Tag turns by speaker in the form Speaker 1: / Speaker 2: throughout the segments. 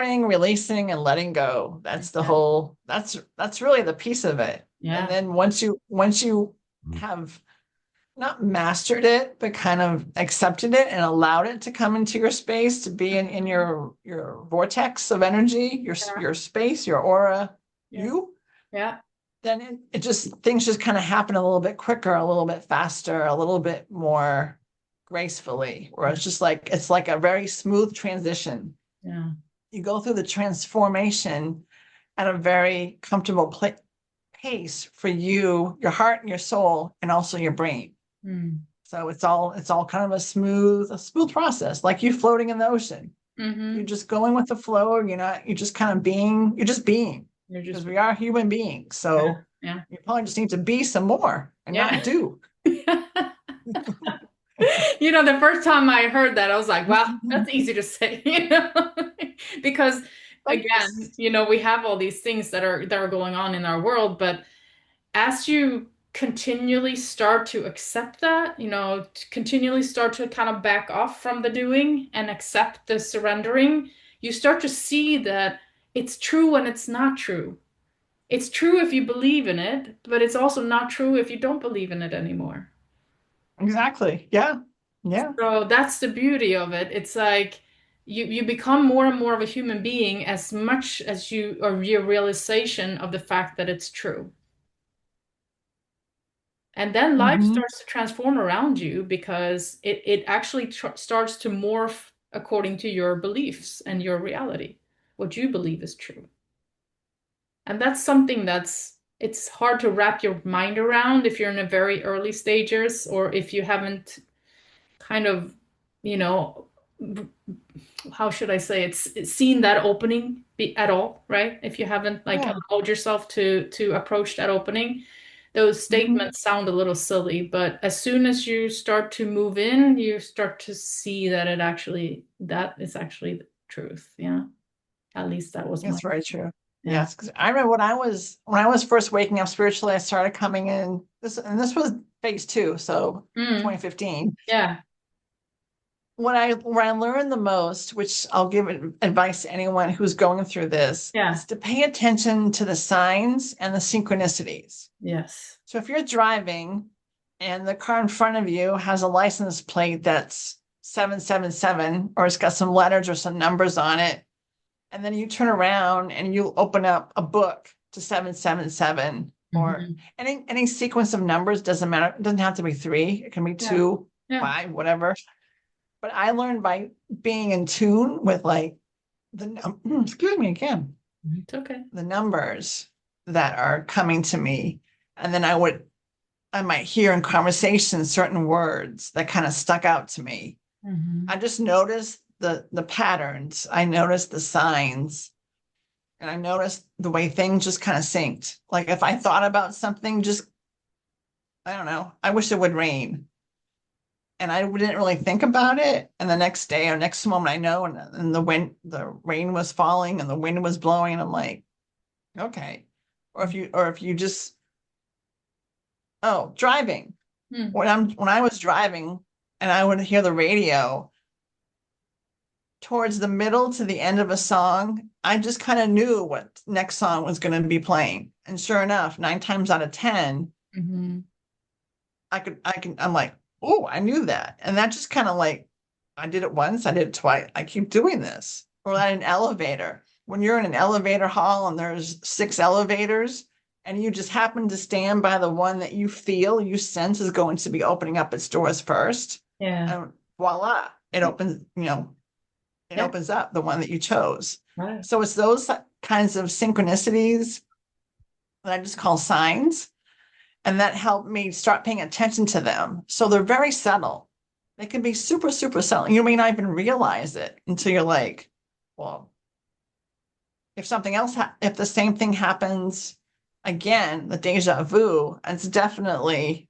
Speaker 1: releasing, and letting go. That's the
Speaker 2: Yeah.
Speaker 1: whole, that's really the piece of it. And
Speaker 2: Yeah.
Speaker 1: then once you have not mastered it, but kind of accepted it and allowed it to come into your space, to be in your vortex of energy,
Speaker 2: Yeah.
Speaker 1: your space, your aura,
Speaker 2: Yeah.
Speaker 1: you,
Speaker 2: Yeah.
Speaker 1: then it just things just kind of happen a little bit quicker, a little bit faster, a little bit more gracefully, where it's like a very smooth transition.
Speaker 2: Yeah.
Speaker 1: You go through the transformation at a very comfortable pace for you, your heart and your soul, and also your brain.
Speaker 2: Mm.
Speaker 1: So it's all kind of a smooth process, like you floating in the ocean. You're
Speaker 2: Mm-hmm.
Speaker 1: just going with the flow. You're just kind of being, you're just being,
Speaker 2: You're
Speaker 1: because
Speaker 2: just,
Speaker 1: we are human beings.
Speaker 2: yeah.
Speaker 1: So
Speaker 2: Yeah.
Speaker 1: you probably just need to be some more and not
Speaker 2: Yeah.
Speaker 1: do.
Speaker 2: The first time I heard that, I was like, wow, that's easy to say, because
Speaker 1: But
Speaker 2: again, we have all these things that are going on in our world, but as you continually start to accept that, to continually start to kind of back off from the doing and accept the surrendering, you start to see that it's true and it's not true. It's true if you believe in it, but it's also not true if you don't believe in it anymore.
Speaker 1: exactly. Yeah. Yeah.
Speaker 2: So that's the beauty of it. It's like you become more and more of a human being as much as you or your realization of the fact that it's true. And then life
Speaker 1: Hmm.
Speaker 2: starts to transform around you because it actually starts to morph according to your beliefs and your reality, what you believe is true. And that's something it's hard to wrap your mind around if you're in a very early stages or if you haven't kind of, you know, how should I say it's seen that opening at all, right? If you haven't like
Speaker 1: Yeah.
Speaker 2: allowed yourself to approach that opening, those
Speaker 1: Hmm.
Speaker 2: statements sound a little silly, but as soon as you start to move in, you start to see that that is actually the truth. Yeah. At least that was my,
Speaker 1: It's very true.
Speaker 2: yeah.
Speaker 1: Yes, because I remember when I was first waking up spiritually, I started coming in this was phase two, so
Speaker 2: Mm,
Speaker 1: 2015.
Speaker 2: yeah.
Speaker 1: Where I learned the most, which I'll give advice to anyone who's going through this,
Speaker 2: Yeah.
Speaker 1: is to pay attention to the signs and the synchronicities.
Speaker 2: Yes.
Speaker 1: So if you're driving and the car in front of you has a license plate that's 777, or it's got some letters or some numbers on it, and then you turn around and you open up a book to 777, or
Speaker 2: Hmm.
Speaker 1: any sequence of numbers, doesn't matter. It doesn't have to be three. It can be
Speaker 2: Yeah.
Speaker 1: two,
Speaker 2: Yeah.
Speaker 1: five, whatever. But I learned by being in tune with like excuse me again,
Speaker 2: It's okay.
Speaker 1: the numbers that are coming to me. And then I might hear in conversation certain words that kind of stuck out to me. I
Speaker 2: Hmm.
Speaker 1: just noticed the patterns. I noticed the signs, and I noticed the way things just kind of synced. Like if I thought about something, just I don't know, I wish it would rain. And I didn't really think about it. And the next day or next moment I know, and the rain was falling and the wind was blowing. And I'm like, okay. Or if you just, oh, driving.
Speaker 2: Mm.
Speaker 1: When I was driving and I would hear the radio towards the middle to the end of a song, I just kind of knew what next song was going to be playing. And sure enough, nine times out of 10,
Speaker 2: Hmm.
Speaker 1: I'm like, oh, I knew that. And that just kind of like, I did it once, I did it twice. I keep doing this. Or at an elevator. When you're in an elevator hall and there's six elevators, and you just happen to stand by the one that you sense is going to be opening up its doors first,
Speaker 2: Yeah.
Speaker 1: and voila, it opens, it
Speaker 2: Yeah.
Speaker 1: opens up the one that you chose.
Speaker 2: Right.
Speaker 1: So it's those kinds of synchronicities that I just call signs, and that helped me start paying attention to them. So they're very subtle. They can be super, super subtle. You may not even realize it until you're like, well, if the same thing happens again, the deja vu, it's definitely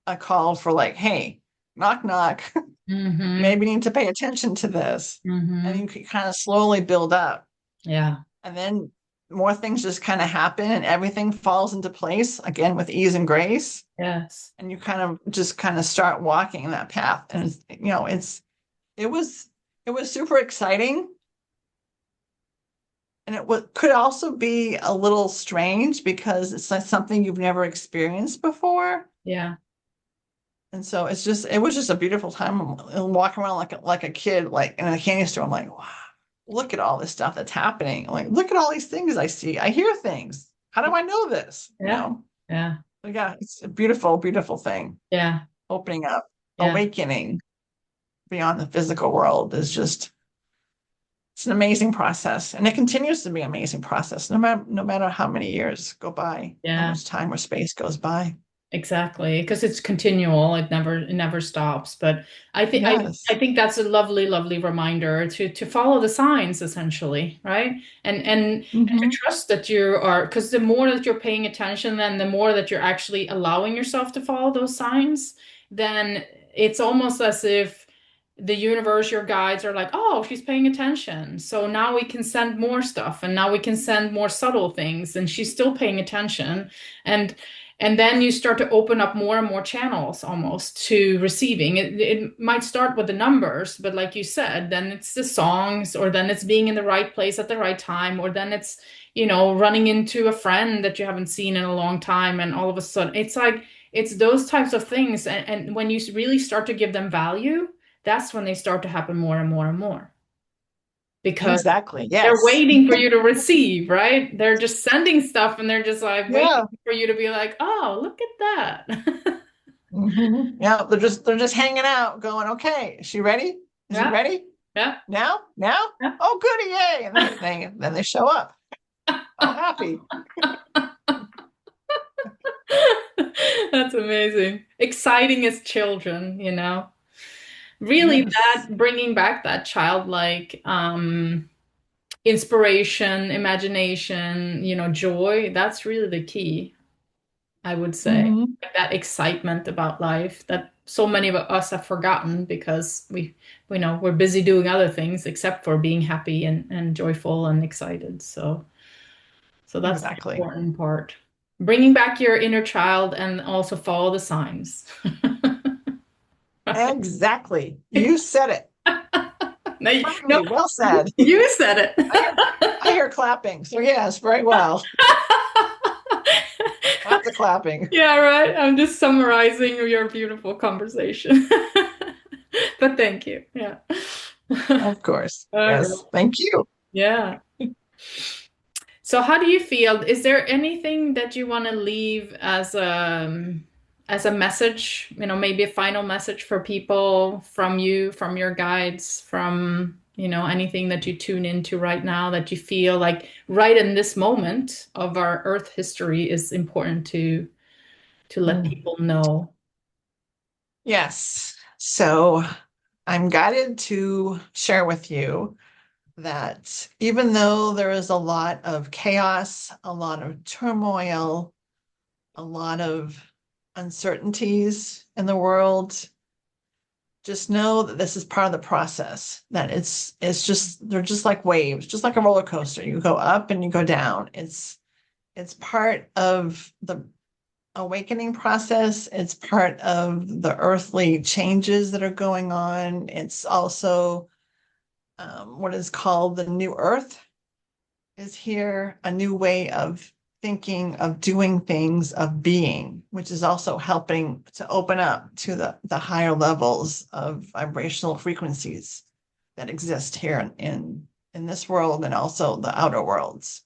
Speaker 1: a call for like, hey, knock, knock.
Speaker 2: Hmm.
Speaker 1: Maybe you need to pay attention to this. And
Speaker 2: Hmm.
Speaker 1: you can kind of slowly build up.
Speaker 2: Yeah.
Speaker 1: And then more things just kind of happen and everything falls into place again with ease and grace.
Speaker 2: Yes.
Speaker 1: And you kind of start walking that path. And it was super exciting. And could also be a little strange because it's like something you've never experienced before.
Speaker 2: Yeah.
Speaker 1: And so it was just a beautiful time. I'm walking around like a kid, like in a candy store. I'm like, wow, look at all this stuff that's happening. I'm like, look at all these things I see. I hear things. How do I know this? You
Speaker 2: Yeah.
Speaker 1: know?
Speaker 2: Yeah.
Speaker 1: But yeah, it's a beautiful, beautiful thing.
Speaker 2: Yeah.
Speaker 1: Opening up,
Speaker 2: Yeah.
Speaker 1: awakening beyond the physical world is just it's an amazing process. And it continues to be an amazing process, no matter how many years go by, how
Speaker 2: Yeah.
Speaker 1: much time or space goes by.
Speaker 2: Exactly, because it's continual. It never stops. But I
Speaker 1: Yes.
Speaker 2: think that's a lovely, lovely reminder to follow the signs essentially, right? And to
Speaker 1: Hmm.
Speaker 2: trust that you are, because the more that you're paying attention, then the more that you're actually allowing yourself to follow those signs, then it's almost as if the universe, your guides are like, oh, she's paying attention. So now we can send more stuff, and now we can send more subtle things, and she's still paying attention. And and then you start to open up more and more channels almost to receiving. It might start with the numbers, but like you said, then it's the songs, or then it's being in the right place at the right time, or then it's, running into a friend that you haven't seen in a long time. And all of a sudden, it's like, it's those types of things. And when you really start to give them value, that's when they start to happen more and more and more. Because
Speaker 1: Exactly.
Speaker 2: they're
Speaker 1: Yes.
Speaker 2: waiting for you to receive, right? They're just sending stuff and they're just like waiting
Speaker 1: Yeah.
Speaker 2: for you to be like, oh, look at that.
Speaker 1: Hmm. Yeah. They're just hanging out, going, okay, is she ready? Is he
Speaker 2: Yeah,
Speaker 1: ready?
Speaker 2: yeah,
Speaker 1: Now? Now?
Speaker 2: yeah.
Speaker 1: Oh, goody, yay. And then they show up. All happy.
Speaker 2: That's amazing. Exciting as children, you know. Really,
Speaker 1: Yes.
Speaker 2: that bringing back that childlike inspiration, imagination, joy, that's really the key. I would say.
Speaker 1: Hmm.
Speaker 2: Like that excitement about life that so many of us have forgotten because we know we're busy doing other things except for being happy and joyful and excited. So that's the
Speaker 1: Exactly.
Speaker 2: important part. Bringing back your inner child and also follow the signs. Right.
Speaker 1: Exactly. You said it.
Speaker 2: No, no,
Speaker 1: Perfectly. Well said.
Speaker 2: you said
Speaker 1: I hear, I
Speaker 2: it.
Speaker 1: hear clapping. So yes, very well. Lots of clapping.
Speaker 2: Yeah, right. I'm just summarizing your beautiful conversation. But thank you. Yeah.
Speaker 1: Of course.
Speaker 2: All right.
Speaker 1: Yes. Thank you.
Speaker 2: Yeah. So how do you feel? Is there anything that you want to leave as a message, maybe a final message for people from you, from your guides, from, anything that you tune into right now that you feel like right in this moment of our Earth history is important to let
Speaker 1: Mm.
Speaker 2: people know?
Speaker 1: Yes. So I'm guided to share with you that even though there is a lot of chaos, a lot of turmoil, a lot of uncertainties in the world, just know that this is part of the process, that it's just they're just like waves, just like a roller coaster. You go up and you go down. It's part of the awakening process. It's part of the earthly changes that are going on. It's also what is called the new earth is here, a new way of thinking, of doing things, of being, which is also helping to open up to the higher levels of vibrational frequencies that exist here in this world and also the outer worlds.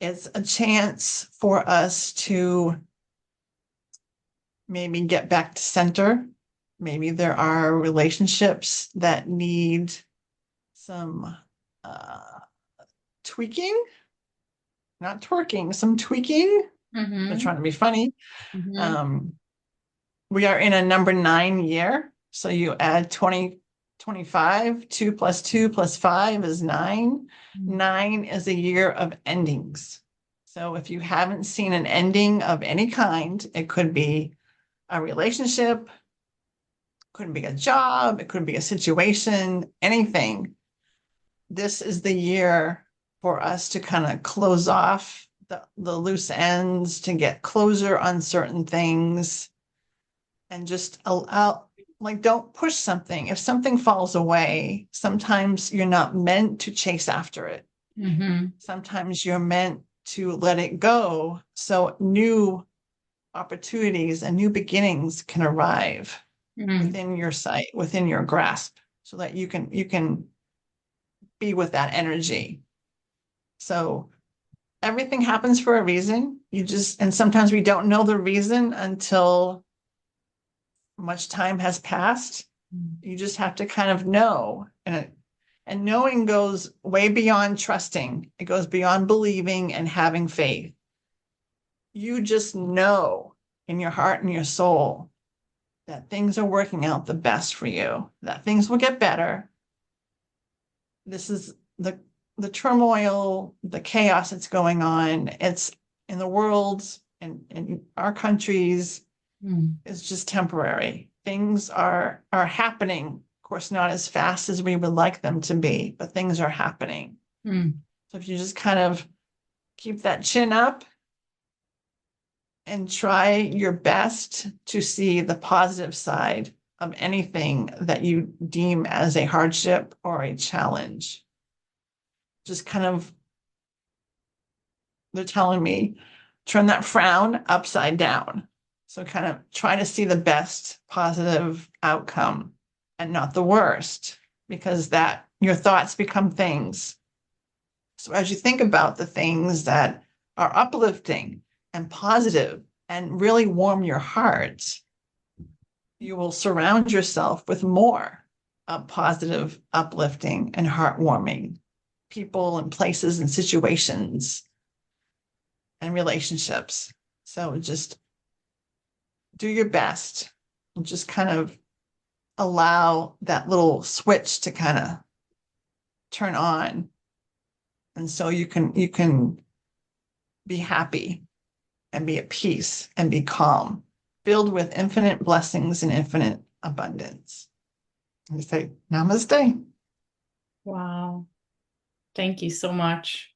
Speaker 1: It's a chance for us to maybe get back to center. Maybe there are relationships that need some tweaking, not twerking, some tweaking. They're
Speaker 2: Mm-hmm.
Speaker 1: trying to be funny.
Speaker 2: Mm-hmm.
Speaker 1: Um, we are in a number 9 year. So you add 2025, 2 plus 2 plus 5 is 9. 9 is a year of endings. So if you haven't seen an ending of any kind, it could be a relationship, could be a job, it could be a situation, anything. This is the year for us to kind of close off the loose ends, to get closure on certain things, and just allow, like, don't push something. If something falls away, sometimes you're not meant to chase after it.
Speaker 2: Mm-hmm.
Speaker 1: Sometimes you're meant to let it go so new opportunities and new beginnings can arrive
Speaker 2: Mm.
Speaker 1: within your sight, within your grasp, so that you can be with that energy. So everything happens for a reason. And sometimes we don't know the reason until much time has passed. You just have to kind of know. And knowing goes way beyond trusting. It goes beyond believing and having faith. You just know in your heart and your soul that things are working out the best for you, that things will get better. This is the turmoil, the chaos that's going on. It's in the world and in our countries
Speaker 2: Mm.
Speaker 1: is just temporary. Things are happening. Of course, not as fast as we would like them to be, but things are happening.
Speaker 2: Mm.
Speaker 1: So if you just kind of keep that chin up and try your best to see the positive side of anything that you deem as a hardship or a challenge. Just kind of, they're telling me, turn that frown upside down. So kind of try to see the best positive outcome and not the worst, because that your thoughts become things. So as you think about the things that are uplifting and positive and really warm your heart, you will surround yourself with more positive, uplifting, and heartwarming people and places and situations and relationships. So just do your best and just kind of allow that little switch to kind of turn on. And so you can be happy and be at peace and be calm, filled with infinite blessings and infinite abundance. And you say, Namaste.
Speaker 2: Wow. Thank you so much.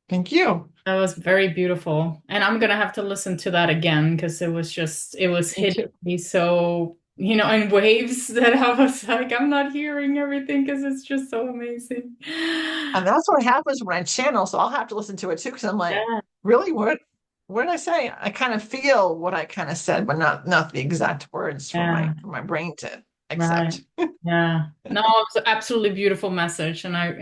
Speaker 1: Thank you.
Speaker 2: That was very beautiful. And I'm gonna have to listen to that again because it was
Speaker 1: Me
Speaker 2: hitting
Speaker 1: too.
Speaker 2: me so, in waves that I was like, I'm not hearing everything because it's just so amazing.
Speaker 1: And that's what happens when I channel. So I'll have to listen to it too, because I'm like,
Speaker 2: Yeah,
Speaker 1: really, what did I say? I kind of feel what I kind of said, but not the exact words for
Speaker 2: yeah.
Speaker 1: my brain to
Speaker 2: Right.
Speaker 1: accept.
Speaker 2: Yeah. No, it's an absolutely beautiful message. And I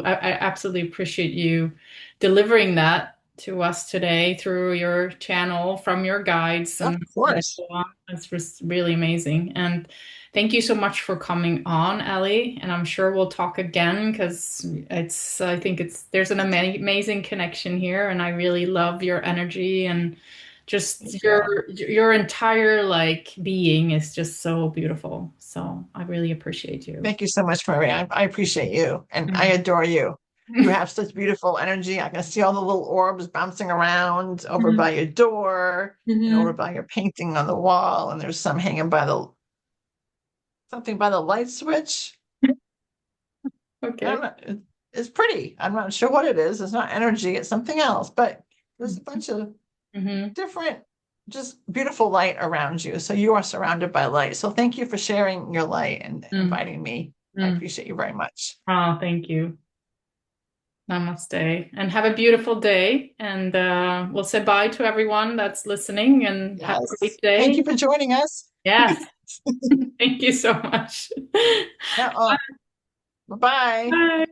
Speaker 2: absolutely appreciate you delivering that to us today through your channel from your guides
Speaker 1: Of
Speaker 2: and
Speaker 1: course.
Speaker 2: so on. It's just really amazing. And thank you so much for coming on, Ellie. And I'm sure we'll talk again because I think there's an amazing connection here. And I really love your energy and just
Speaker 1: Thank you.
Speaker 2: your entire like being is just so beautiful. So I really appreciate you.
Speaker 1: Thank you so much, Marie. I appreciate you and I
Speaker 2: Mm.
Speaker 1: adore you. You have such beautiful energy. I can see all the little orbs bouncing around over
Speaker 2: Mhm.
Speaker 1: by your door and over
Speaker 2: Mhm.
Speaker 1: by your painting on the wall. And there's some hanging by the something by the light switch. I
Speaker 2: Okay.
Speaker 1: don't know. It's pretty. I'm not sure what it is. It's not energy, it's something else, but there's a bunch of
Speaker 2: Mm-hmm.
Speaker 1: different, just beautiful light around you. So you are surrounded by light. So thank you for sharing your light and
Speaker 2: Mm.
Speaker 1: inviting me. I
Speaker 2: Mm.
Speaker 1: appreciate you very much.
Speaker 2: Oh, thank you. Namaste. And have a beautiful day. And we'll say bye to everyone that's listening and have a
Speaker 1: Yes.
Speaker 2: great
Speaker 1: Thank
Speaker 2: day.
Speaker 1: you for joining us.
Speaker 2: Yes. Thank you so much.
Speaker 1: Yeah. Bye bye.
Speaker 2: Bye.